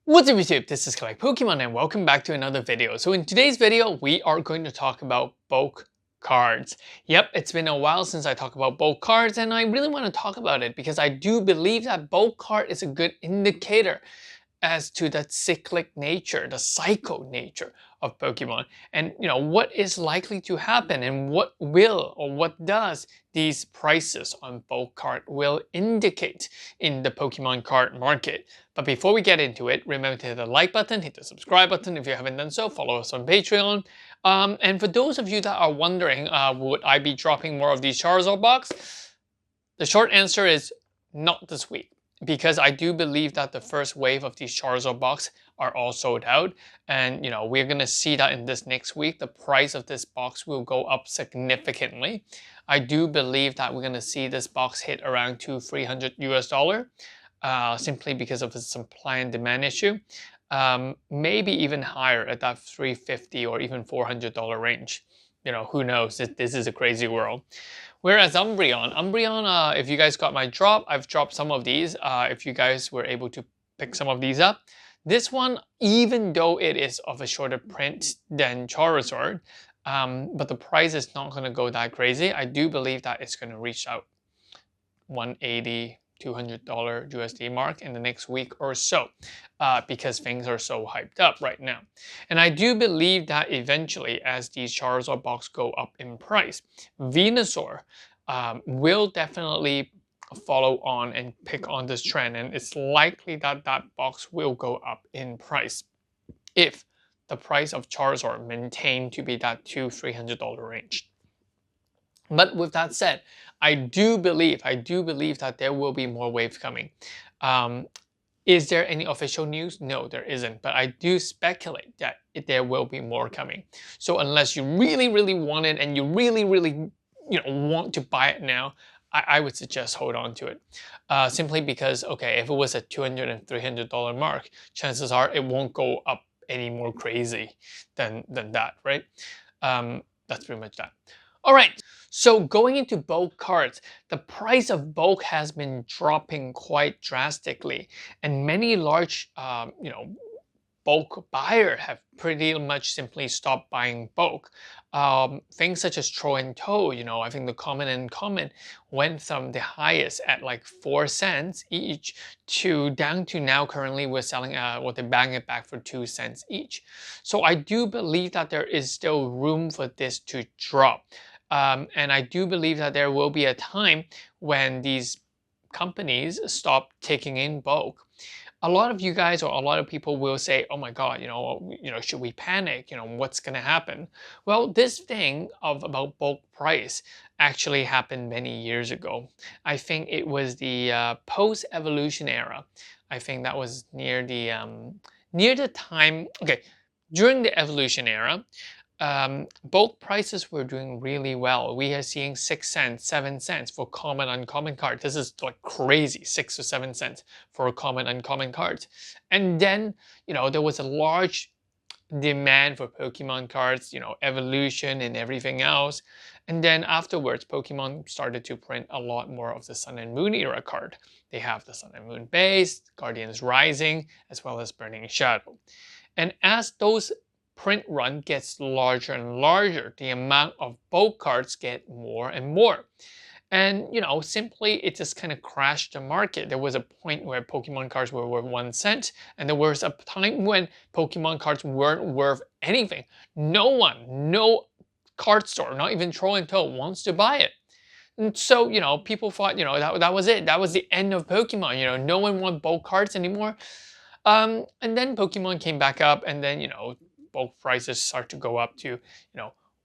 What's up YouTube, this is Collect Pokemon and welcome back to another video. So in today's video, we are going to talk about bulk cards. Yep, it's been a while since I talked about bulk cards and I really want to talk about it because I do believe that bulk card is a good indicator as to the cyclic nature, the cycle nature of Pokemon, and what is likely to happen and what will or what does these prices on bulk card will indicate in the Pokemon card market. But before we get into it, remember to hit the like button, hit the subscribe button if you haven't done so, follow us on Patreon. And for those of you that are wondering, would I be dropping more of these Charizard box? The short answer is not this week, because I do believe that the first wave of these Charizard box are all sold out. And we're going to see that in this next week, the price of this box will go up significantly. I do believe that we're going to see this box hit around $200-300 US, simply because of the supply and demand issue. Maybe even higher at that $350 or even $400 range. Who knows? This is a crazy world. Whereas Umbreon, if you guys got my drop, I've dropped some of these. If you guys were able to pick some of these up. This one, even though it is of a shorter print than Charizard, but the price is not going to go that crazy. I do believe that it's going to reach out $180-200 USD mark in the next week or so, because things are so hyped up right now. And I do believe that eventually, as these Charizard box go up in price, Venusaur will definitely follow on and pick on this trend, and it's likely that that box will go up in price if the price of Charizard maintained to be that $200-300 range. But with that said, I do believe that there will be more waves coming. Is there any official news? No, there isn't. But I do speculate that there will be more coming. So unless you really, really want it and you really, really, want to buy it now, I would suggest hold on to it. Simply because, okay, if it was a $200 and $300 mark, chances are it won't go up any more crazy than that, right? That's pretty much that. All right, so going into bulk cards, the price of bulk has been dropping quite drastically, and many large, bulk buyers have pretty much simply stopped buying bulk. Things such as Troll and Toad, I think the common and uncommon went from the highest at like 4 cents each to down to now currently we're selling, they're banging it back for 2 cents each. So I do believe that there is still room for this to drop. And I do believe that there will be a time when these companies stop taking in bulk. A lot of you guys or a lot of people will say, oh my God, should we panic? What's going to happen? Well, this thing about bulk price actually happened many years ago. I think it was the post-evolution era. I think that was near the time, okay, during the evolution era, bulk prices were doing really well. We are seeing 6 cents, 7 cents for common uncommon cards. This is like crazy, 6 or 7 cents for common uncommon cards. And then, there was a large demand for Pokemon cards, evolution and everything else. And then afterwards, Pokemon started to print a lot more of the Sun and Moon era card. They have the Sun and Moon base, Guardians Rising, as well as Burning Shadow. And as those print run gets larger and larger, the amount of bulk cards get more and more. And, simply it just kind of crashed the market. There was a point where Pokemon cards were worth 1 cent, and there was a time when Pokemon cards weren't worth anything. No card store, not even Troll and Toad, wants to buy it. And so, people thought, that was it. That was the end of Pokemon. No one wanted bulk cards anymore. And then Pokemon came back up, and then, bulk prices start to go up to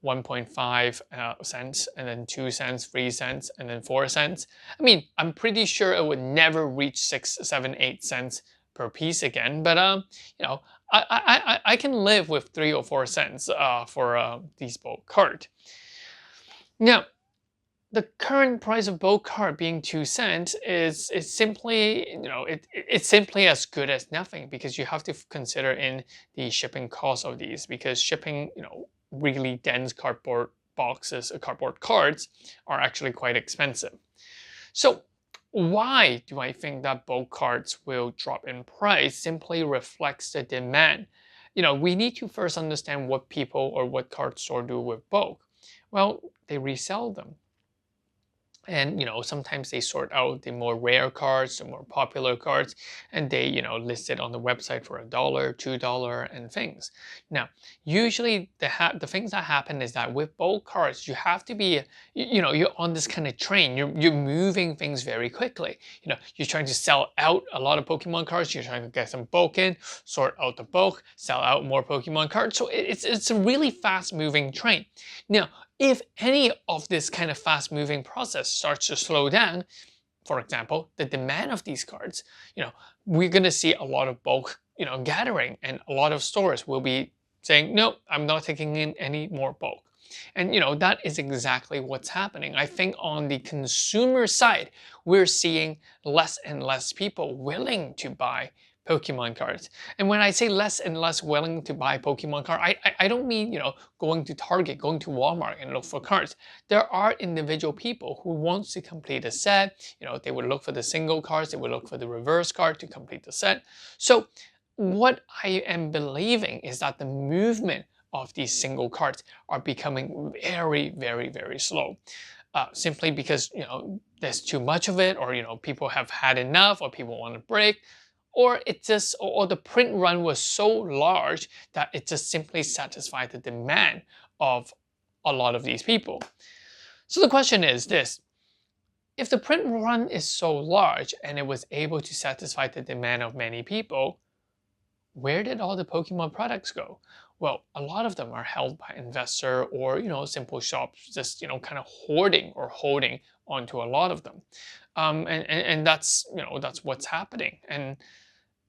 1.5 cents, and then 2 cents, 3 cents, and then 4 cents. I mean, I'm pretty sure it would never reach 6, 7, 8 cents per piece again, but I can live with 3 or 4 cents for these bulk card. Now, the current price of bulk card being 2 cents is simply, it's simply as good as nothing, because you have to consider in the shipping cost of these, because shipping, really dense cardboard boxes, cardboard cards are actually quite expensive. So why do I think that bulk cards will drop in price simply reflects the demand. We need to first understand what people or what card store do with bulk. Well, they resell them. And sometimes they sort out the more rare cards, the more popular cards, and they list it on the website for $1, $2, and things. Now, usually the things that happen is that with bulk cards, you have to be you're on this kind of train. You're moving things very quickly. You're trying to sell out a lot of Pokemon cards. You're trying to get some bulk in, sort out the bulk, sell out more Pokemon cards. So it's a really fast moving train. Now, if any of this kind of fast moving process starts to slow down, for example, the demand of these cards, we're going to see a lot of bulk, gathering, and a lot of stores will be saying, no, I'm not taking in any more bulk. And that is exactly what's happening. I think on the consumer side, we're seeing less and less people willing to buy Pokemon cards. And when I say less and less willing to buy Pokemon card, I don't mean, going to Target, going to Walmart and look for cards. There are individual people who wants to complete a set. They would look for the single cards, they would look for the reverse card to complete the set. So what I am believing is that the movement of these single cards are becoming very, very, very slow. Simply because, there's too much of it, or, people have had enough, or people want to break. Or the print run was so large that it just simply satisfied the demand of a lot of these people. So the question is this: if the print run is so large and it was able to satisfy the demand of many people, where did all the Pokemon products go? Well, a lot of them are held by investor or simple shops, just kind of hoarding or holding onto a lot of them, and that's what's happening. And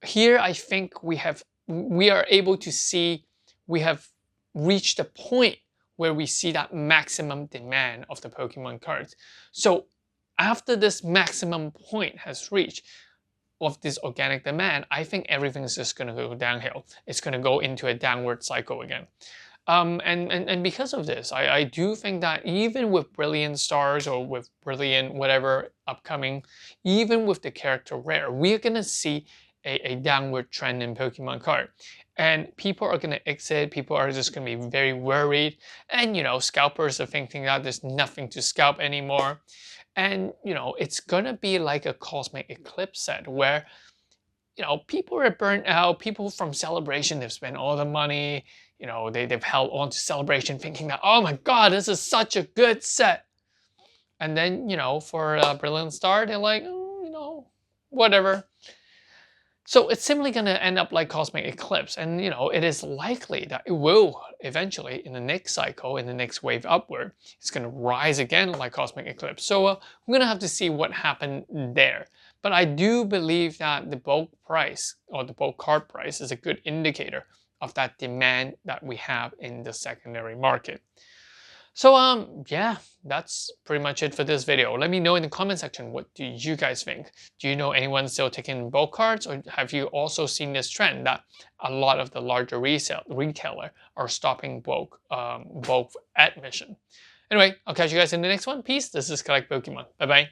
here I think we are able to see we have reached a point where we see that maximum demand of the Pokemon cards. So after this maximum point has reached of this organic demand, I think everything's just going to go downhill. It's going to go into a downward cycle again. And because of this, I do think that even with Brilliant Stars or with Brilliant whatever upcoming, even with the character rare, we're going to see a downward trend in Pokemon card. And people are going to exit, people are just going to be very worried. And, scalpers are thinking that there's nothing to scalp anymore. And, it's going to be like a Cosmic Eclipse set where, people are burnt out. People from Celebration, they've spent all the money. They've held on to Celebration thinking that, oh my God, this is such a good set. And then, for Brilliant Star, they're like, oh, whatever. So it's simply going to end up like Cosmic Eclipse. And, it is likely that it will eventually, in the next cycle, in the next wave upward, it's going to rise again like Cosmic Eclipse. So we're going to have to see what happened there. But I do believe that the bulk price or the bulk card price is a good indicator of that demand that we have in the secondary market. So yeah, that's pretty much it for this video. Let me know in the comment section, what do you guys think? Do you know anyone still taking bulk cards, or have you also seen this trend that a lot of the larger retailer are stopping bulk admission? Anyway, I'll catch you guys in the next one. Peace. This is Collect Pokemon. Bye bye.